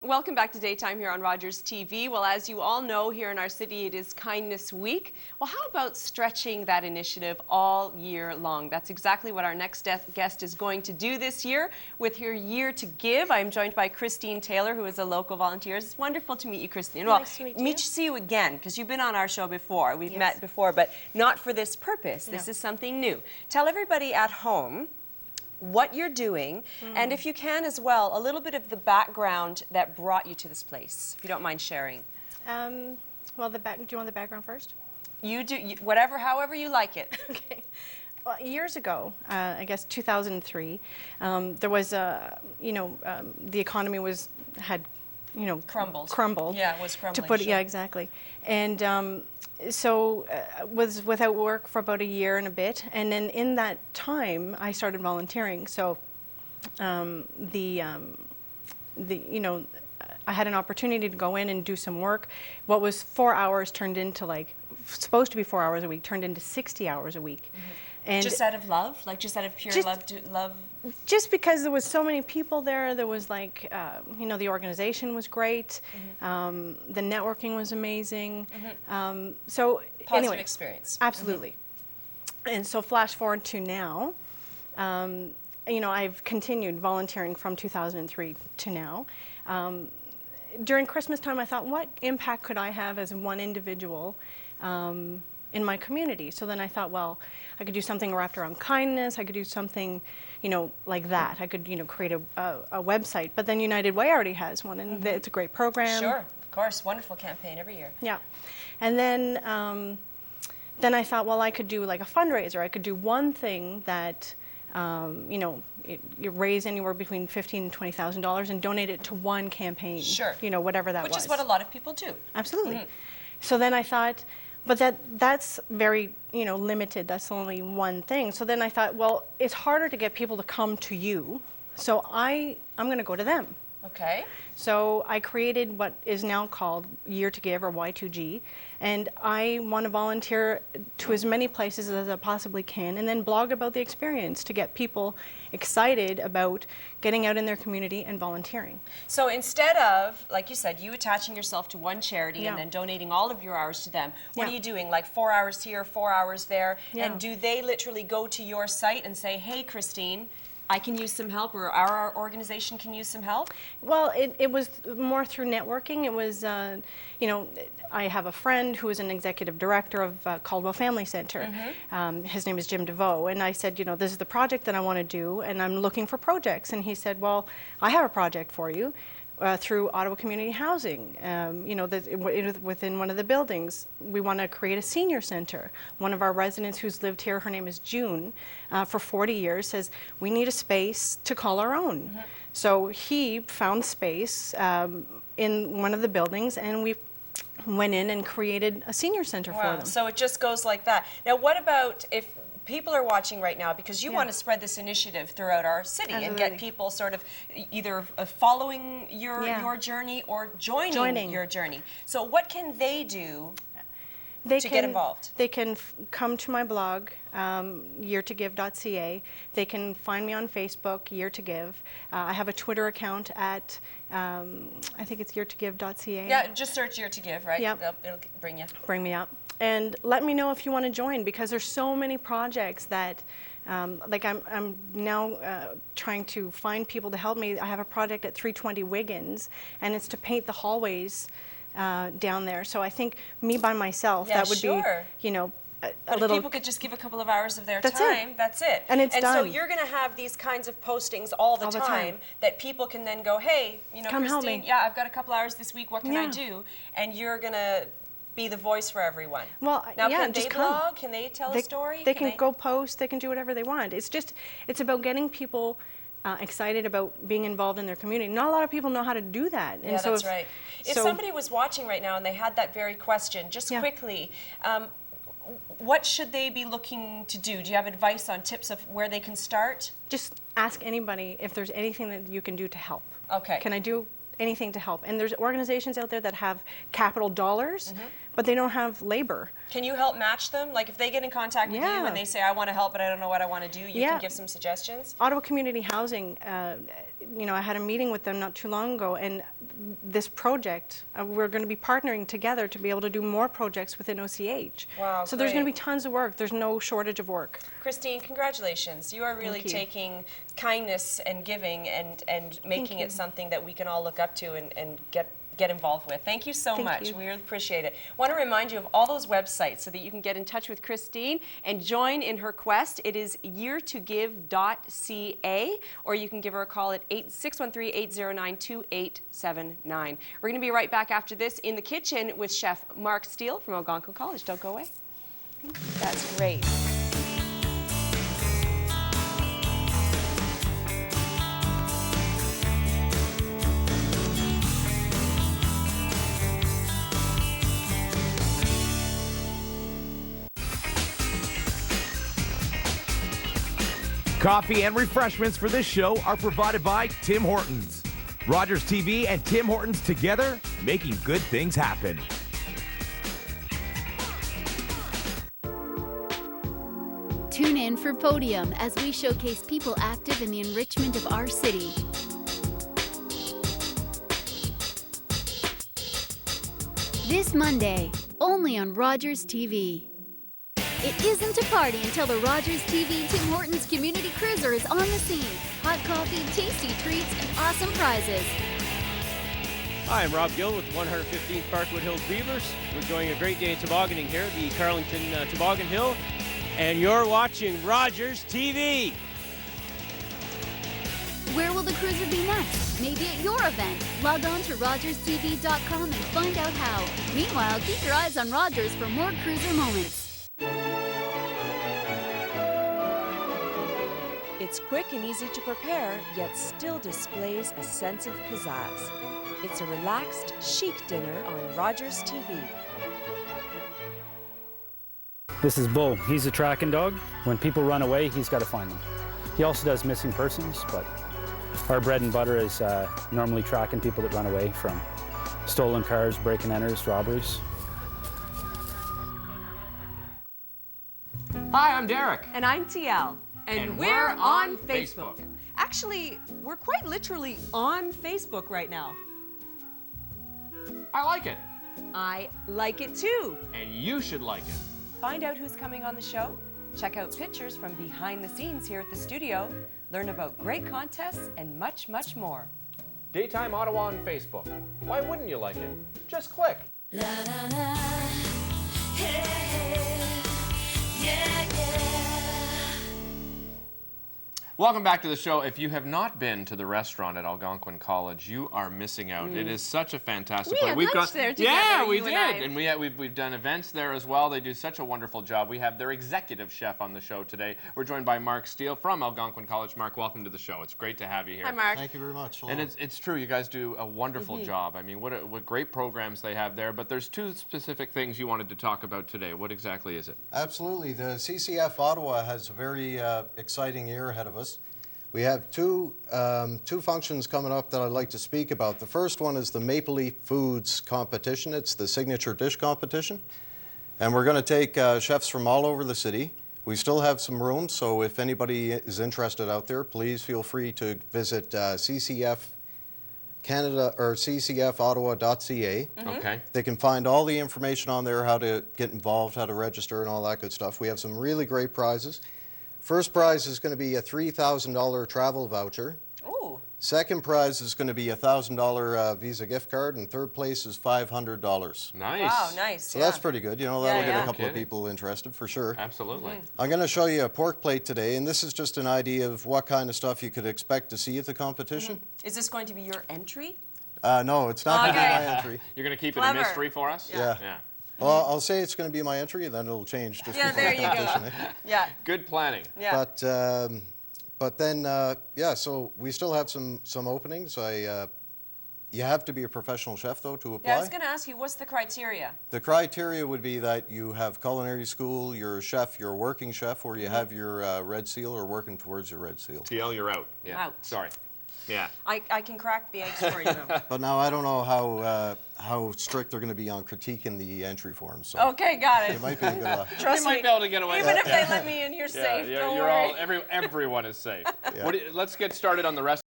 Welcome back to Daytime here on Rogers TV. Well, as you all know, here in our city, it is Kindness Week. Well, how about stretching that initiative all year long? That's exactly what our next guest is going to do this year with her Year to Give. I'm joined by Christine Taylor, who is a local volunteer. It's wonderful to meet you, Christine. Well, nice to meet you. See you again, because you've been on our show before. We've met before, but not for this purpose. No. This is something new. Tell everybody at home what you're doing, and if you can as well, a little bit of the background that brought you to this place, if you don't mind sharing. Well, do you want the background first? You do, whatever, however you like it. Okay. Well, years ago, I guess 2003, there was a, the economy had crumbled. Yeah, it was crumbling. To put it, yeah, exactly. And so was without work for about a year and a bit, and then in that time I started volunteering. So I had an opportunity to go in and do some work. What was 4 hours turned into supposed to be 4 hours a week, turned into 60 hours a week. Mm-hmm. And just out of love, just out of pure love. Just because there was so many people there, there was the organization was great, the networking was amazing. So Positive anyway, experience. Absolutely. And so flash forward to now, I've continued volunteering from 2003 to now. During Christmas time, I thought, what impact could I have as one individual in my community? So then I thought, well, I could do something wrapped around kindness. I could do something, like that. I could, create a website. But then United Way already has one, and it's a great program. Sure, of course, wonderful campaign every year. Yeah, and then I thought, well, I could do like a fundraiser. I could do one thing that, you raise anywhere between $15,000 and $20,000 and donate it to one campaign. Sure. Whatever that was. Which is what a lot of people do. Absolutely. So then I thought, but that's very, limited. That's only one thing. So then I thought, well, it's harder to get people to come to you. So I'm going to go to them. Okay. So I created what is now called Year to Give, or Y2G, and I want to volunteer to as many places as I possibly can, and then blog about the experience to get people excited about getting out in their community and volunteering. So instead of, like you said, you attaching yourself to one charity and then donating all of your hours to them, what are you doing? Like 4 hours here, 4 hours there, and do they literally go to your site and say, hey, Christine, I can use some help, or our organization can use some help? Well, it was more through networking. It was, I have a friend who is an executive director of Caldwell Family Center. His name is Jim DeVoe, and I said, this is the project that I want to do, and I'm looking for projects. And he said, well, I have a project for you. Through Ottawa Community Housing, within one of the buildings. We want to create a senior center. One of our residents who's lived here, her name is June, for 40 years, says, we need a space to call our own. So he found space in one of the buildings, and we went in and created a senior center for them. So it just goes like that. Now, what about if people are watching right now, because you want to spread this initiative throughout our city and get people sort of either following your journey or joining your journey. So what can they do to get involved? They can come to my blog, year2give.ca. They can find me on Facebook, Year to Give. I have a Twitter account at, I think it's year2give.ca. Yeah, just search Year to Give, right? Yep. It'll bring you. Bring me up. And let me know if you want to join, because there's so many projects that, I'm now trying to find people to help me. I have a project at 320 Wiggins, and it's to paint the hallways down there. So I think me by myself, that would be, a little. If people could just give a couple of hours of their time, that's it. And it's done. So you're going to have these kinds of postings all the time that people can then go, hey, come help Christine, me. yeah, I've got a couple hours this week, what can I do? And you're going to be the voice for everyone. Well, now, can they blog? Can they tell a story? They can go post. They can do whatever they want. It's about getting people excited about being involved in their community. Not a lot of people know how to do that. Yeah, that's right. If somebody was watching right now and they had that very question, just quickly, what should they be looking to do? Do you have advice on tips of where they can start? Just ask anybody if there's anything that you can do to help. Okay. Can I do anything to help? And there's organizations out there that have capital dollars, but they don't have labor. Can you help match them? Like if they get in contact with you Yeah. and they say, I want to help, but I don't know what I want to do, you can give some suggestions? Ottawa Community Housing, you know, I had a meeting with them not too long ago, and this project, we're going to be partnering together to be able to do more projects within OCH. Wow, so there's going to great. be tons of work. There's no shortage of work. Christine, congratulations. You are really Thank you. taking kindness and giving and making it something that we can all look up to and get involved with. Thank you so much. you. We really appreciate it. Want to remind you of all those websites so that you can get in touch with Christine and join in her quest. It is year2give.ca, or you can give her a call at 613-809-2879. We're going to be right back after this in the kitchen with Chef Mark Steele from Algonquin College. Don't go away. That's great. Coffee and refreshments for this show are provided by Tim Hortons. Rogers TV and Tim Hortons together, making good things happen. Tune in for Podium as we showcase people active in the enrichment of our city. This Monday, only on Rogers TV. It isn't a party until the Rogers TV Tim Hortons Community Cruiser is on the scene. Hot coffee, tasty treats, and awesome prizes. Hi, I'm Rob Gill with 115th Parkwood Hills Beavers. We're enjoying a great day of tobogganing here at the Carlington Toboggan Hill, and you're watching Rogers TV. Where will the cruiser be next? Maybe at your event. Log on to rogerstv.com and find out how. Meanwhile, keep your eyes on Rogers for more cruiser moments. It's quick and easy to prepare, yet still displays a sense of pizzazz. It's a relaxed, chic dinner on Rogers TV. This is Bull. He's a tracking dog. When people run away, he's got to find them. He also does missing persons, but our bread and butter is normally tracking people that run away from stolen cars, break-and-enters, robberies. Hi, I'm Derek. And I'm TL. And we're on Facebook. Actually, we're quite literally on Facebook right now. I like it. I like it too. And you should like it. Find out who's coming on the show, check out pictures from behind the scenes here at the studio, learn about great contests, and much, much more. Daytime Ottawa on Facebook. Why wouldn't you like it? Just click. La la la, hey, hey, yeah, yeah. Welcome back to the show. If you have not been to the restaurant at Algonquin College, you are missing out. It is such a fantastic We place. had We've lunch there together, yeah, we you did, and I. we've done events there as well. They do such a wonderful job. We have their executive chef on the show today. We're joined by Mark Steele from Algonquin College. Mark, welcome to the show. It's great to have you here. Hi, Mark. Thank you very much. And it's true, you guys do a wonderful job. I mean, what great programs they have there. But there's two specific things you wanted to talk about today. What exactly is it? Absolutely. The CCF Ottawa has a very exciting year ahead of us. We have two functions coming up that I'd like to speak about. The first one is the Maple Leaf Foods competition. It's the signature dish competition. And we're going to take chefs from all over the city. We still have some room, so if anybody is interested out there, please feel free to visit CCF Canada or ccfottawa.ca. Okay. They can find all the information on there, how to get involved, how to register, and all that good stuff. We have some really great prizes. First prize is going to be a $3,000 travel voucher. Ooh. Second prize is going to be a $1,000 Visa gift card, and third place is $500. Nice. Wow, nice. So that's pretty good. You know, that'll get yeah. a couple of Kidding. people interested for sure. Absolutely. I'm going to show you a pork plate today, and this is just an idea of what kind of stuff you could expect to see at the competition. Is this going to be your entry? No, it's not going to be Okay. my entry. You're going to keep it Clever. a mystery for us? Yeah. Yeah. Well, I'll say it's going to be my entry, and then it'll change just Yeah, before there the you go. competition. Yeah. Good planning. Yeah. But then, yeah, so we still have some openings. You have to be a professional chef, though, to apply. Yeah, I was going to ask you, what's the criteria? The criteria would be that you have culinary school, you're a chef, you're a working chef, or you have your Red Seal or working towards your Red Seal. TL, you're out. Yeah. Out. Sorry. Yeah. I can crack the eggs for you. But now I don't know how strict they're going to be on critiquing the entry forms. So Okay, got it. it might be a good luck. Trust You might me. be able to get away Even with if it. they let me in, you're Yeah, safe. you're Don't worry. everyone is safe. Let's get started on the rest.